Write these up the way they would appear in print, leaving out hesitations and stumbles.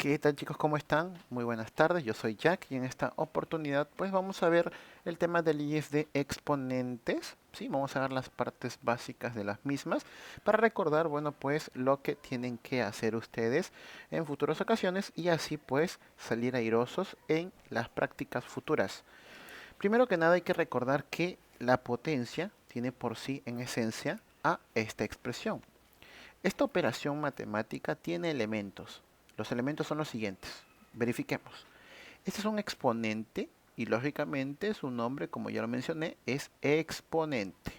¿Qué tal, chicos? ¿Cómo están? Muy buenas tardes, yo soy Jack y en esta oportunidad pues vamos a ver el tema de leyes de exponentes. Sí, vamos a ver las partes básicas de las mismas para recordar, bueno, pues lo que tienen que hacer ustedes en futuras ocasiones y así pues salir airosos en las prácticas futuras. Primero que nada hay que recordar que la potencia tiene por sí en esencia a esta expresión. Esta operación matemática tiene elementos. Los elementos son los siguientes. Verifiquemos. Este es un exponente y lógicamente su nombre, como ya lo mencioné, es exponente.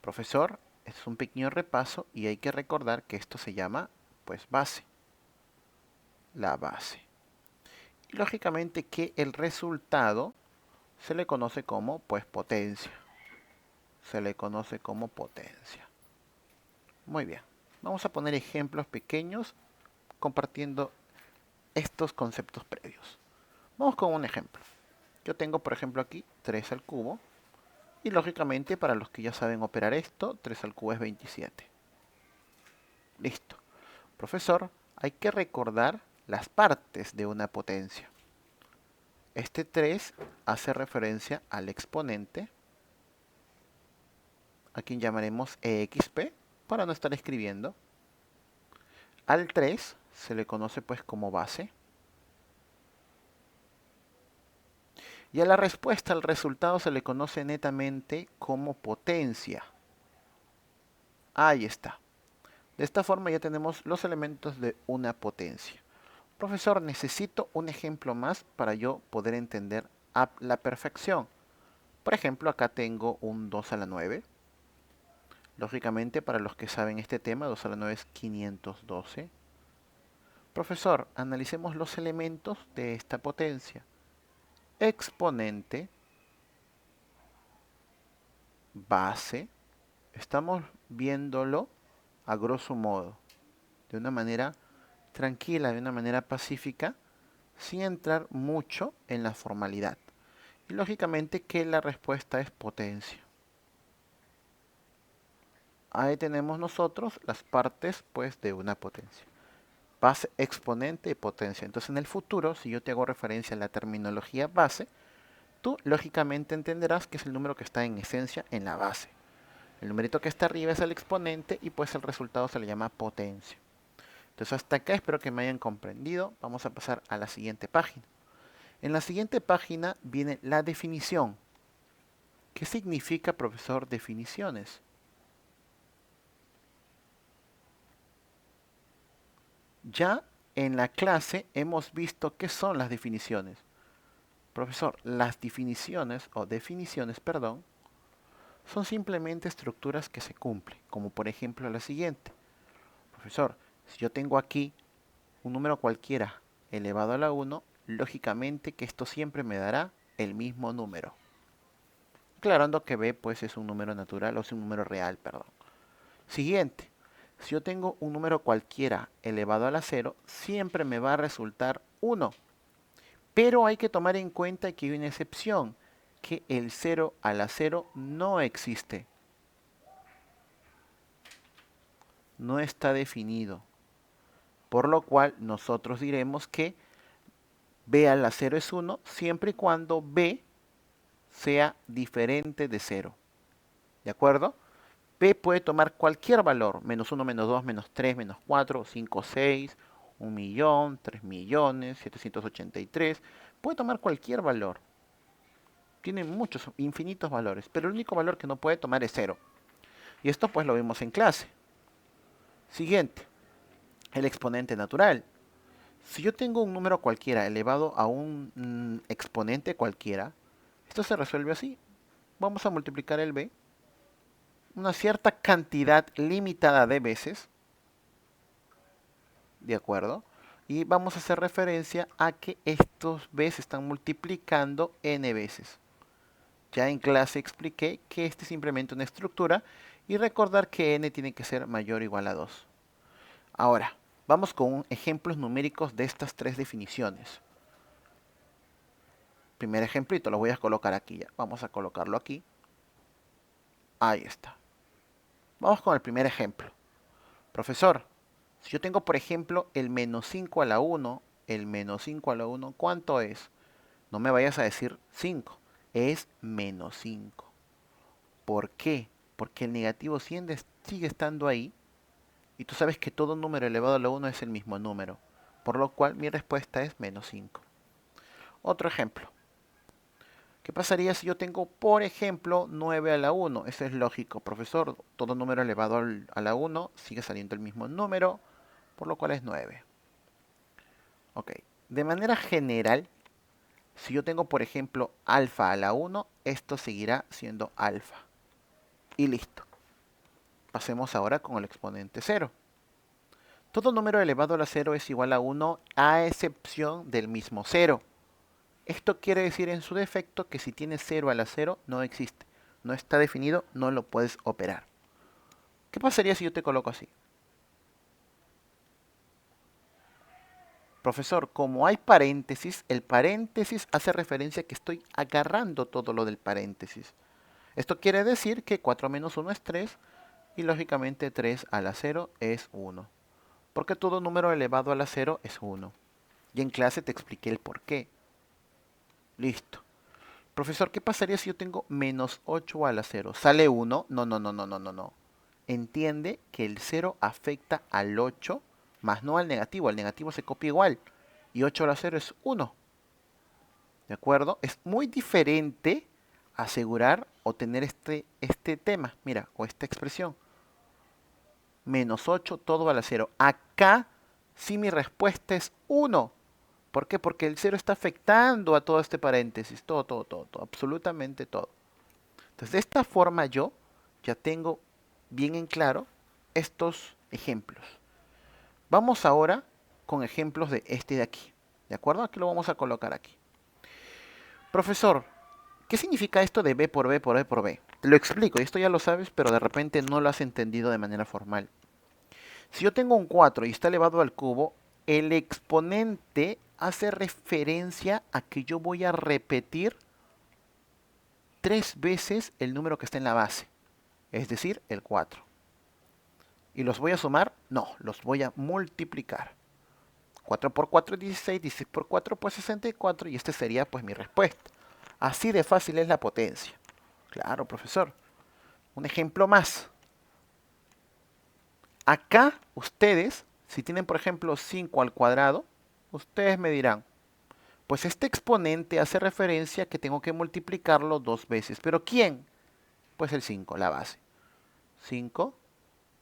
Profesor, este es un pequeño repaso y hay que recordar que esto se llama, pues, base. La base. Y lógicamente que el resultado se le conoce como, pues, potencia. Se le conoce como potencia. Muy bien. Vamos a poner ejemplos pequeños compartiendo estos conceptos previos. Vamos con un ejemplo. Yo tengo, por ejemplo, aquí 3 al cubo. Y lógicamente, para los que ya saben operar esto, 3 al cubo es 27. Listo. Profesor, hay que recordar las partes de una potencia. Este 3 hace referencia al exponente, a quien llamaremos exp, para no estar escribiendo. Al 3 se le conoce pues como base. Y a la respuesta, al resultado, se le conoce netamente como potencia. Ahí está. De esta forma ya tenemos los elementos de una potencia. Profesor, necesito un ejemplo más para yo poder entender a la perfección. Por ejemplo, acá tengo un 2 a la 9. Lógicamente, para los que saben este tema, 2 a la 9 es 512. Profesor, analicemos los elementos de esta potencia. Exponente, base. Estamos viéndolo a grosso modo, de una manera tranquila, de una manera pacífica, sin entrar mucho en la formalidad. Y lógicamente que la respuesta es potencia. Ahí tenemos nosotros las partes pues de una potencia. Base, exponente y potencia. Entonces en el futuro, si yo te hago referencia a la terminología base, tú lógicamente entenderás que es el número que está en esencia en la base. El numerito que está arriba es el exponente y pues el resultado se le llama potencia. Entonces hasta acá espero que me hayan comprendido. Vamos a pasar a la siguiente página. En la siguiente página viene la definición. ¿Qué significa, profesor, definiciones? Ya en la clase hemos visto qué son las definiciones. Profesor, las definiciones, o definiciones, perdón, son simplemente estructuras que se cumplen, como por ejemplo la siguiente. Profesor, si yo tengo aquí un número cualquiera elevado a la 1, lógicamente que esto siempre me dará el mismo número. Aclarando que b pues es un número natural o es un número real, perdón. Siguiente, si yo tengo un número cualquiera elevado a la 0, siempre me va a resultar 1. Pero hay que tomar en cuenta que hay una excepción, que el 0 a la 0 no existe. No está definido. Por lo cual nosotros diremos que b a la 0 es 1 siempre y cuando b sea diferente de 0. ¿De acuerdo? B puede tomar cualquier valor, menos 1, menos 2, menos 3, menos 4, 5, 6, 1.000.000, 3.000.000, 783. Puede tomar cualquier valor. Tiene muchos, infinitos valores, pero el único valor que no puede tomar es 0. Y esto pues lo vimos en clase. Siguiente, el exponente natural. Si yo tengo un número cualquiera elevado a un exponente cualquiera, esto se resuelve así. Vamos a multiplicar el b una cierta cantidad limitada de veces, ¿de acuerdo? Y vamos a hacer referencia a que estos b se están multiplicando n veces. Ya en clase expliqué que este es simplemente una estructura y recordar que n tiene que ser mayor o igual a 2. Ahora, vamos con ejemplos numéricos de estas tres definiciones. Primer ejemplito, lo voy a colocar aquí ya. Vamos a colocarlo aquí. Ahí está. Vamos con el primer ejemplo. Profesor, Si yo tengo, por ejemplo, el menos 5 a la 1, el menos 5 a la 1, ¿cuánto es? No me vayas a decir 5, es menos 5. ¿Por qué? Porque el negativo sigue estando ahí y tú sabes que todo número elevado a la 1 es el mismo número, por lo cual mi respuesta es menos 5. Otro ejemplo. ¿Qué pasaría si yo tengo, por ejemplo, 9 a la 1? Eso es lógico, profesor. Todo número elevado a la 1 sigue saliendo el mismo número, por lo cual es 9. Ok. De manera general, si yo tengo, por ejemplo, alfa a la 1, esto seguirá siendo alfa. Y listo. Pasemos ahora con el exponente 0. Todo número elevado a la 0 es igual a 1 a excepción del mismo 0. Esto quiere decir en su defecto que si tienes 0 a la 0 no existe. No está definido, no lo puedes operar. ¿Qué pasaría si yo te coloco así? Profesor, como hay paréntesis, el paréntesis hace referencia a que estoy agarrando todo lo del paréntesis. Esto quiere decir que 4 menos 1 es 3 y lógicamente 3 a la 0 es 1. Porque todo número elevado a la 0 es 1. Y en clase te expliqué el por qué. Listo. Profesor, ¿qué pasaría si yo tengo menos 8 a la 0? ¿Sale 1? No, no, no, no, no, no, no. Entiende que el 0 afecta al 8, más no al negativo. El negativo se copia igual. Y 8 a la 0 es 1. ¿De acuerdo? Es muy diferente asegurar o tener este tema, mira, o esta expresión. Menos 8 todo a la 0. Acá sí mi respuesta es 1. ¿Por qué? Porque el 0 está afectando a todo este paréntesis. Todo, todo, todo, todo. Absolutamente todo. Entonces, de esta forma yo ya tengo bien en claro estos ejemplos. Vamos ahora con ejemplos de este de aquí. ¿De acuerdo? Aquí lo vamos a colocar aquí. Profesor, ¿qué significa esto de b por b por b por b? Te lo explico, y esto ya lo sabes, pero de repente no lo has entendido de manera formal. Si yo tengo un 4 y está elevado al cubo, el exponente hace referencia a que yo voy a repetir 3 veces el número que está en la base, es decir, el 4. ¿Y los voy a sumar? No, los voy a multiplicar. 4 por 4 es 16, 16 por 4 pues 64 y este sería pues mi respuesta. Así de fácil es la potencia. Claro, profesor. Un ejemplo más. Acá ustedes, si tienen por ejemplo 5 al cuadrado, ustedes me dirán, pues este exponente hace referencia a que tengo que multiplicarlo 2 veces. ¿Pero quién? Pues el 5, la base. 5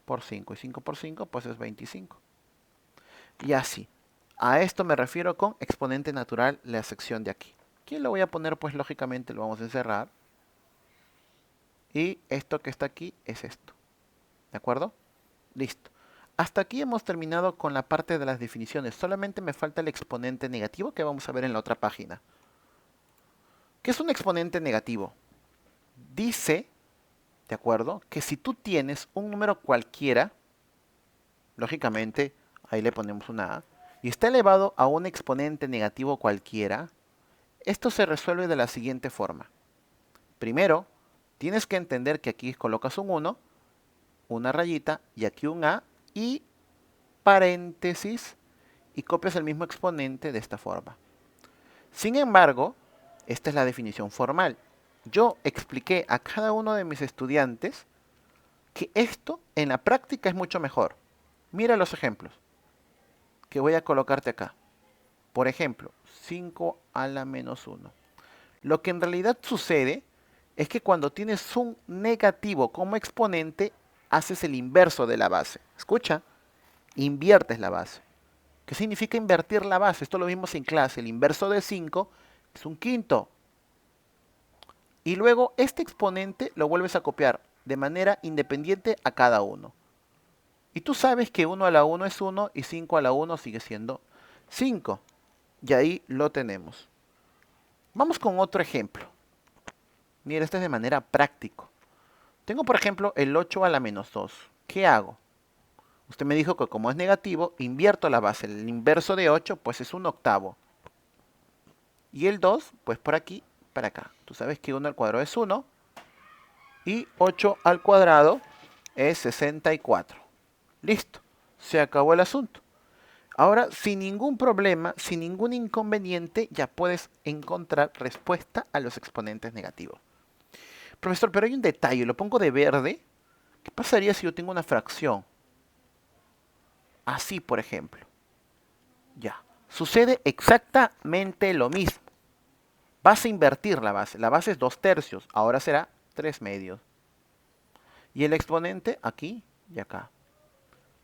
por 5 y 5 por 5 pues es 25. Y así. A esto me refiero con exponente natural, la sección de aquí. ¿Quién lo voy a poner? Pues lógicamente lo vamos a encerrar. Y esto que está aquí es esto. ¿De acuerdo? Listo. Hasta aquí hemos terminado con la parte de las definiciones. Solamente me falta el exponente negativo que vamos a ver en la otra página. ¿Qué es un exponente negativo? Dice, ¿de acuerdo? Que si tú tienes un número cualquiera, lógicamente ahí le ponemos una A, y está elevado a un exponente negativo cualquiera, esto se resuelve de la siguiente forma. Primero, tienes que entender que aquí colocas un 1, una rayita, y aquí un A, y paréntesis, y copias el mismo exponente de esta forma. Sin embargo, esta es la definición formal. Yo expliqué a cada uno de mis estudiantes que esto en la práctica es mucho mejor. Mira los ejemplos que voy a colocarte acá. Por ejemplo, 5 a la menos 1. Lo que en realidad sucede es que cuando tienes un negativo como exponente, haces el inverso de la base. Escucha, inviertes la base. ¿Qué significa invertir la base? Esto lo vimos en clase. El inverso de 5 es un quinto. Y luego este exponente lo vuelves a copiar de manera independiente a cada uno. Y tú sabes que 1 a la 1 es 1 y 5 a la 1 sigue siendo 5. Y ahí lo tenemos. Vamos con otro ejemplo. Mira, este es de manera práctica. Tengo, por ejemplo, el 8 a la menos 2. ¿Qué hago? Usted me dijo que como es negativo, invierto la base. El inverso de 8, pues es un octavo. Y el 2, pues por aquí, para acá. Tú sabes que 1 al cuadrado es 1. Y 8 al cuadrado es 64. Listo. Se acabó el asunto. Ahora, sin ningún problema, sin ningún inconveniente, ya puedes encontrar respuesta a los exponentes negativos. Profesor, pero hay un detalle, lo pongo de verde. ¿Qué pasaría si yo tengo una fracción? Así, por ejemplo. Ya. Sucede exactamente lo mismo. Vas a invertir la base. La base es 2/3. Ahora será 3/2. Y el exponente aquí y acá.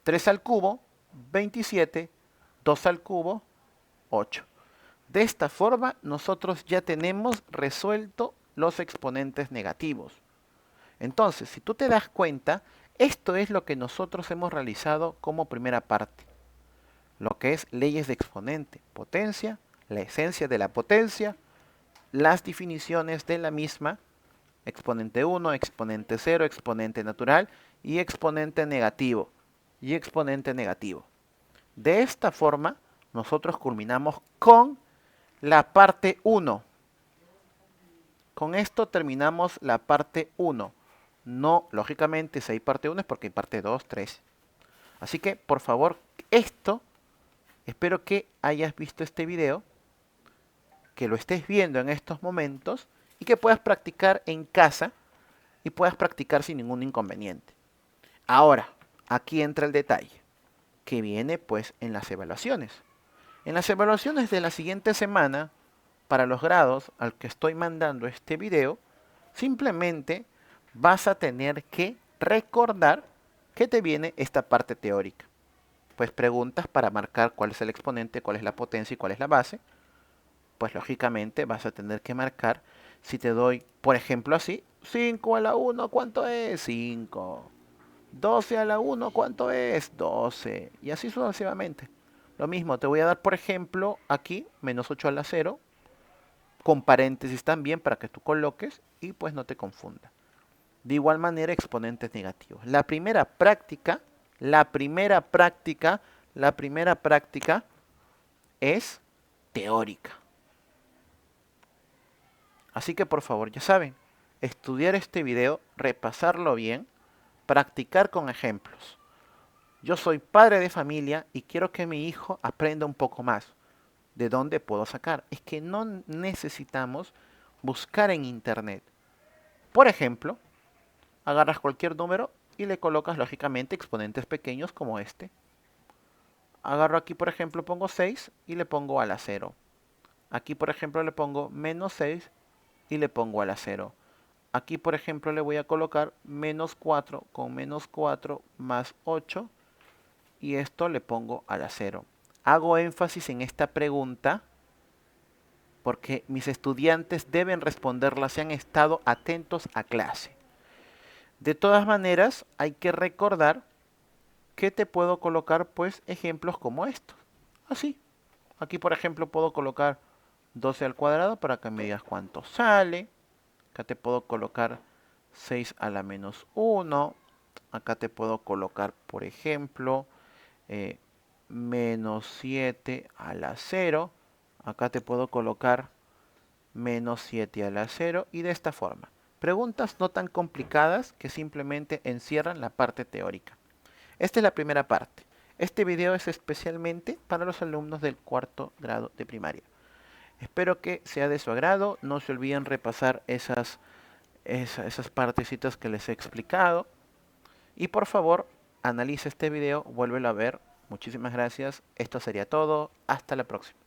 3 al cubo, 27. 2 al cubo, 8. De esta forma, nosotros ya tenemos resuelto los exponentes negativos. Entonces, si tú te das cuenta, esto es lo que nosotros hemos realizado como primera parte. Lo que es leyes de exponente, potencia, la esencia de la potencia, las definiciones de la misma, exponente 1, exponente 0, exponente natural y exponente negativo. Y exponente negativo. De esta forma, nosotros culminamos con la parte 1. Con esto terminamos la parte 1. No, lógicamente, si hay parte 1 es porque hay parte 2, 3. Así que, por favor, espero que hayas visto este video, que lo estés viendo en estos momentos y que puedas practicar en casa y puedas practicar sin ningún inconveniente. Ahora, aquí entra el detalle, que viene pues en las evaluaciones. En las evaluaciones de la siguiente semana, para los grados al que estoy mandando este video, simplemente vas a tener que recordar que te viene esta parte teórica. Pues preguntas para marcar cuál es el exponente, cuál es la potencia y cuál es la base. Pues lógicamente vas a tener que marcar, si te doy, por ejemplo así, 5 a la 1, ¿cuánto es? 5. 12 a la 1, ¿cuánto es? 12. Y así sucesivamente. Lo mismo, te voy a dar, por ejemplo, aquí, menos 8 a la 0, con paréntesis también para que tú coloques y pues no te confunda. De igual manera, exponentes negativos. La primera práctica es teórica. Así que por favor, ya saben, estudiar este video, repasarlo bien, practicar con ejemplos. Yo soy padre de familia y quiero que mi hijo aprenda un poco más. ¿De dónde puedo sacar? Es que no necesitamos buscar en internet. Por ejemplo, agarras cualquier número y le colocas lógicamente exponentes pequeños como este. Agarro aquí, por ejemplo, pongo 6 y le pongo a la 0. Aquí, por ejemplo, le pongo menos 6 y le pongo a la 0. Aquí, por ejemplo, le voy a colocar menos 4 con menos 4 más 8 y esto le pongo a la 0. Hago énfasis en esta pregunta porque mis estudiantes deben responderla si han estado atentos a clase. De todas maneras, hay que recordar que te puedo colocar pues ejemplos como estos. Así. Aquí, por ejemplo, puedo colocar 12 al cuadrado para que me digas cuánto sale. Acá te puedo colocar 6 a la menos 1. Acá te puedo colocar, por ejemplo, menos 7 a la 0. Acá te puedo colocar menos 7 a la 0 y de esta forma. Preguntas no tan complicadas que simplemente encierran la parte teórica. Esta es la primera parte. Este video es especialmente para los alumnos del 4º grado de primaria. Espero que sea de su agrado. No se olviden repasar esas partecitas que les he explicado. Y por favor, analiza este video, vuélvelo a ver. Muchísimas gracias. Esto sería todo. Hasta la próxima.